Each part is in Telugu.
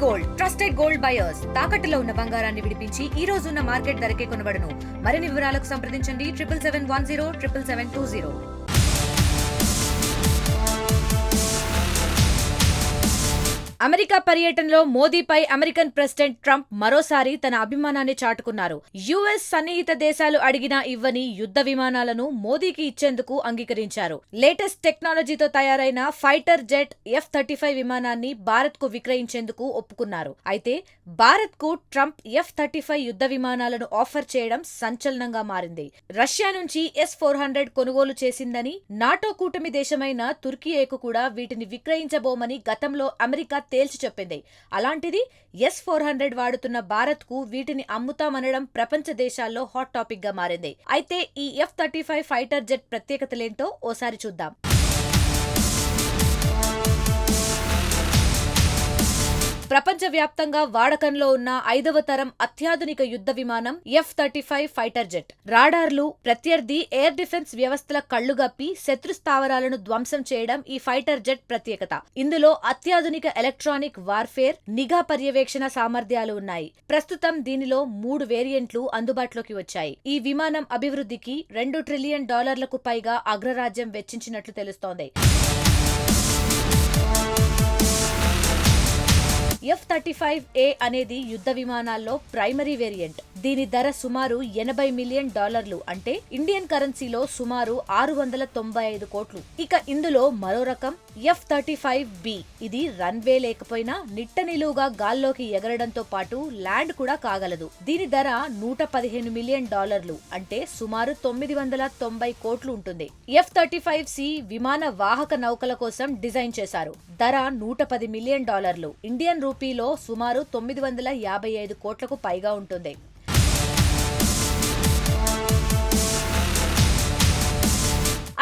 గోల్డ్ ట్రస్టెడ్ గోల్డ్ బయర్స్ తాకట్టులో ఉన్న బంగారాన్ని విడిపించి ఈ రోజు ఉన్న మార్కెట్ ధరకే కొనబడును. మరిన్ని వివరాలకు సంప్రదించండి 7771077720. అమెరికా పర్యటనలో మోదీపై అమెరికన్ ప్రెసిడెంట్ ట్రంప్ మరోసారి తన అభిమానాన్ని చాటుకున్నారు. యుఎస్ సన్నిహిత దేశాలు అడిగినా ఇవ్వని యుద్ధ విమానాలను మోదీకి ఇచ్చేందుకు అంగీకరించారు. లేటెస్ట్ టెక్నాలజీతో తయారైన ఫైటర్ జెట్ F-35 విమానాన్ని భారత్ కు విక్రయించేందుకు ఒప్పుకున్నారు. అయితే భారత్ కు ట్రంప్ F-35 యుద్ధ విమానాలను ఆఫర్ చేయడం సంచలనంగా మారింది. రష్యా నుంచి S-400 కొనుగోలు చేసిందని, నాటో కూటమి దేశమైన తుర్కియేకు కూడా వీటిని విక్రయించబోమని గతంలో అమెరికా తేల్చి చెప్పింది. అలాంటిది S-400 వాడుతున్న భారత్ కు వీటిని అమ్ముతామనడం ప్రపంచ దేశాల్లో హాట్ టాపిక్ గా మారింది. అయితే ఈ F-35 ఫైటర్ జెట్ ప్రత్యేకతలేంటో ఓసారి చూద్దాం. ప్రపంచవ్యాప్తంగా వాడకంలో ఉన్న 5వ తరం అత్యాధునిక యుద్ధ విమానం F-35 ఫైటర్ జెట్. రాడార్లు, ప్రత్యర్థి ఎయిర్ డిఫెన్స్ వ్యవస్థల కళ్లుగప్పి శత్రు స్థావరాలను ధ్వంసం చేయడం ఈ ఫైటర్ జెట్ ప్రత్యేకత. ఇందులో అత్యాధునిక ఎలక్ట్రానిక్ వార్ఫేర్, నిఘా పర్యవేక్షణ సామర్థ్యాలు ఉన్నాయి. ప్రస్తుతం దీనిలో 3 వేరియంట్లు అందుబాటులోకి వచ్చాయి. ఈ విమానం అభివృద్ధికి $2 ట్రిలియన్ పైగా అగ్రరాజ్యం వెచ్చించినట్లు తెలుస్తోంది. F-35A అనేది యుద్ధ విమానాల్లో ప్రైమరీ వేరియంట్. దీని ధర సుమారు $80 మిలియన్, అంటే ఇండియన్ కరెన్సీలో సుమారు 695 కోట్లు. ఇక ఇందులో మరో రకం F-35B. ఇది రన్వే లేకపోయినా నిట్ట నిలువుగా గాల్లోకి ఎగరడంతో పాటు ల్యాండ్ కూడా కాగలదు. దీని ధర $115 మిలియన్, అంటే సుమారు 990 కోట్లు ఉంటుంది. F-35C విమాన వాహక నౌకల కోసం డిజైన్ చేశారు. ధర $110 మిలియన్, ఇండియన్ రూపీలో సుమారు 955 కోట్లకు పైగా ఉంటుంది.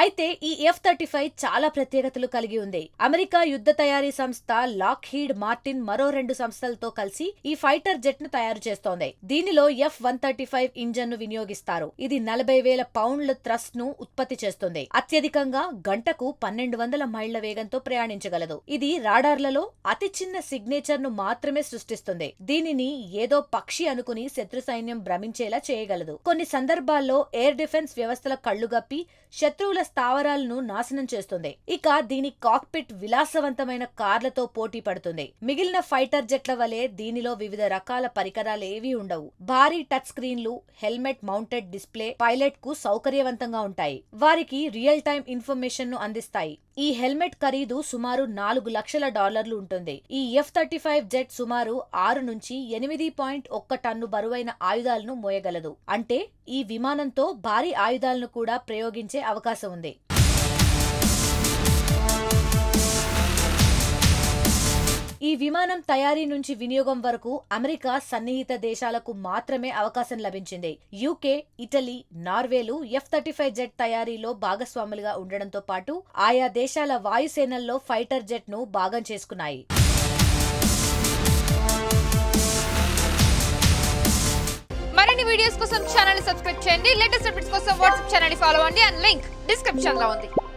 అయితే ఈ F-35 చాలా ప్రత్యేకతలు కలిగి ఉంది. అమెరికా యుద్ధ తయారీ సంస్థ లాక్హీడ్ మార్టిన్ మరో 2 సంస్థలతో కలిసి ఈ ఫైటర్ జెట్ ను తయారు చేస్తోంది. దీనిలో F-135 ఇంజన్ ను వినియోగిస్తారు. ఇది 40,000 పౌండ్ల థ్రస్ట్ ను ఉత్పత్తి చేస్తుంది. అత్యధికంగా గంటకు 1200 మైళ్ల వేగంతో ప్రయాణించగలదు. ఇది రాడార్లలో అతి చిన్న సిగ్నేచర్ ను మాత్రమే సృష్టిస్తుంది. దీనిని ఏదో పక్షి అనుకుని శత్రు సైన్యం భ్రమించేలా చేయగలదు. కొన్ని సందర్భాల్లో ఎయిర్ డిఫెన్స్ వ్యవస్థల కళ్లుగప్పి శత్రువుల స్థావరాలను నాశనం చేస్తుంది. ఇక దీని కాక్పిట్ విలాసవంతమైన కార్లతో పోటీ పడుతుంది. మిగిలిన ఫైటర్ జెట్ల వలె దీనిలో వివిధ రకాల పరికరాలేవీ ఉండవు. భారీ టచ్ స్క్రీన్లు, హెల్మెట్ మౌంటెడ్ డిస్ప్లే పైలట్ కు సౌకర్యవంతంగా ఉంటాయి. వారికి రియల్ టైమ్ ఇన్ఫర్మేషన్ ను అందిస్తాయి. ఈ హెల్మెట్ ఖరీదు సుమారు $4 లక్షల ఉంటుంది. ఈ F-35 జెట్ సుమారు 6 నుంచి 8.1 టన్ను బరువైన ఆయుధాలను మోయగలదు. అంటే ఈ విమానంతో భారీ ఆయుధాలను కూడా ప్రయోగించే అవకాశం ఉంది. ఈ విమానం తయారీ నుంచి వినియోగం వరకు అమెరికా సన్నిహిత దేశాలకు మాత్రమే అవకాశం లభించింది. యూకే, ఇటలీ, నార్వేలు F-35 జెట్ తయారీలో భాగస్వాములుగా ఉండడంతో పాటు ఆయా దేశాల వాయుసేనల్లో ఫైటర్ జెట్ ను భాగం చేసుకున్నాయి. మరిన్ని వీడియోస్ కోసం ఛానల్ ని సబ్స్క్రైబ్ చేయండి. లేటెస్ట్ అప్డేట్స్ కోసం వాట్సాప్ ఛానల్ ని ఫాలో అవ్వండి. అండ్ లింక్ డిస్క్రిప్షన్ లో ఉంది.